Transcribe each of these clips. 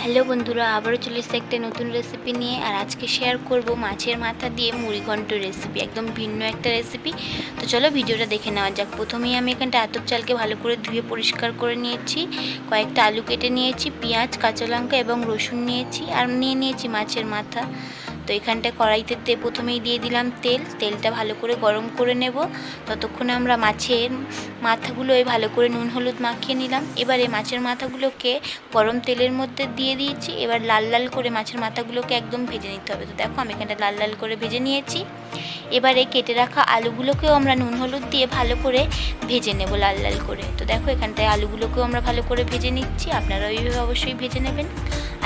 Hello বন্ধুরা, আবারও চলে এসেছে একটা নতুন রেসিপি নিয়ে। আর আজকে শেয়ার করব মাছের মাথা দিয়ে মুড়ি ঘন্ট রেসিপি, একদম ভিন্ন একটা রেসিপি। তো চলো ভিডিওটা দেখে নেওয়া যাক। প্রথমেই আমি এখানটা আতপ চালকে ভালো করে ধুয়ে পরিষ্কার করে নিয়েছি, কয়েকটা আলু কেটে নিয়েছি, পেঁয়াজ, কাঁচা লঙ্কা এবং রসুন নিয়েছি, আর নিয়ে নিয়েছি মাছের মাথা। তো এখানটায় কড়াইতে প্রথমেই দিয়ে দিলাম তেলটা ভালো করে গরম করে নেব। ততক্ষণে আমরা মাছের মাথাগুলো ভালো করে নুন হলুদ মাখিয়ে নিলাম। এবারে মাছের মাথাগুলোকে গরম তেলের মধ্যে দিয়ে দিয়েছি। এবার লাল লাল করে মাছের মাথাগুলোকে একদম ভেজে নিতে হবে। তো দেখো আমি এখানটা লাল লাল করে ভেজে নিয়েছি। এবারে কেটে রাখা আলুগুলোকেও আমরা নুন হলুদ দিয়ে ভালো করে ভেজে নেব লাল লাল করে। তো দেখো এখানটায় আলুগুলোকেও আমরা ভালো করে ভেজে নিচ্ছি, আপনারা ওইভাবে অবশ্যই ভেজে নেবেন।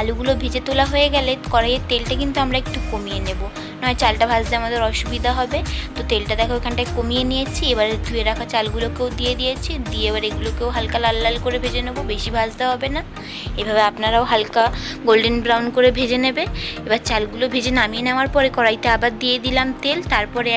আলুগুলো ভেজে তোলা হয়ে গেলে কড়াইয়ের তেলটা কিন্তু আমরা একটু কমিয়ে নেব, নয় চালটা ভাজতে আমাদের অসুবিধা হবে। তো তেলটা দেখো এখানটায় কমিয়ে নিয়েছি। এবারে ধুয়ে রাখা চালগুলোকেও দিয়ে দিয়েছি, দিয়ে এবার এগুলোকেও হালকা লাল লাল করে ভেজে নেবো, বেশি ভাজতে হবে না। এভাবে আপনারাও হালকা গোল্ডেন ব্রাউন করে ভেজে নেবে। এবার চালগুলো ভেজে নামিয়ে নেওয়ার পরে কড়াইতে আবার দিয়ে দিলাম তেল। তারপরে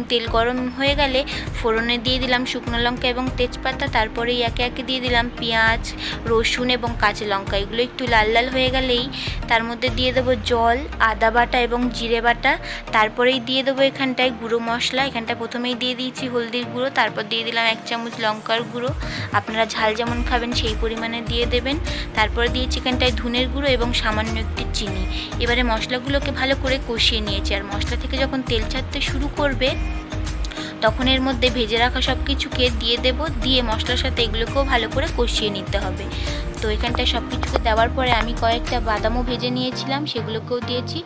তেল গরম হয়ে গেলে ফোড়নে দিয়ে দিলাম শুকনো লঙ্কা এবং তেজপাতা। তারপরেই একে একে দিয়ে দিলাম পেঁয়াজ, রসুন এবং কাঁচা লঙ্কা। এগুলো একটু লাল লাল হয়ে গেলেই তার মধ্যে দিয়ে দেবো জল, আদা বাটা এবং জিরে বাটা। তারপরেই দিয়ে দেবো এখানটায় গুঁড়ো মশলা। এখানটায় প্রথমেই দিয়ে দিয়েছি হলদির গুঁড়ো, তারপর দিয়ে দিলাম 1 চামচ লঙ্কার গুঁড়ো। আপনারা ঝাল যেমন খাবেন সেই পরিমাণে দিয়ে দেবেন। তারপরে দিয়েছি এখানটায় ধনের গুঁড়ো এবং সামান্য একটু চিনি। এবারে মশলাগুলোকে ভালো করে কষিয়ে নিয়েছি। আর মশলা থেকে যখন তেল ছাড়তে শুরু করবে তখন এর মধ্যে ভেজে রাখা সব কিছুকে দিয়ে দেব, দিয়ে মশলার সাথে এগুলোকেও ভালো করে কষিয়ে নিতে হবে। তো এখানটায় সব কিছুকে দেওয়ার পরে আমি কয়েকটা বাদামও ভেজে নিয়েছিলাম, সেগুলোকেও দিয়েছি।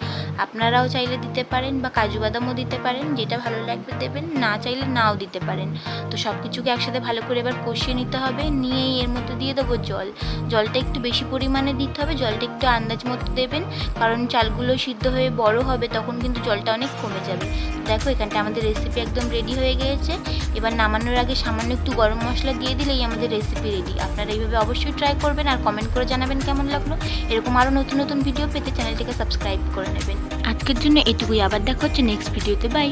আপনারাও চাইলে দিতে পারেন বা কাজু বাদামও দিতে পারেন, যেটা ভালো লাগবে দেবেন, না চাইলে নাও দিতে পারেন। তো সব কিছুকে একসাথে ভালো করে এবার কষিয়ে নিতে হবে। নিয়েই এর মধ্যে দিয়ে দেবো জলটা একটু বেশি পরিমাণে দিতে হবে। জলটা একটু আন্দাজ মতো দেবেন, কারণ চালগুলো সিদ্ধ হয়ে বড় হবে, তখন কিন্তু জলটা অনেক কমে যাবে। দেখো এখানটা আমাদের রেসিপি একদম রেডি হয়ে গিয়েছে। এবার নামানোর আগে সামান্য একটু গরম মশলা দিয়ে দিলেই আমাদের রেসিপি রেডি। আপনারা এইভাবে অবশ্যই ট্রাই করবেন আর কমেন্ট করে জানাবেন কেমন লাগলো। এরকম আরও নতুন নতুন ভিডিও পেতে চ্যানেলটিকে সাবস্ক্রাইব করে নেবেন। আজকের জন্য এটুকুই, আবার দেখা হচ্ছে নেক্সট ভিডিওতে। বাই।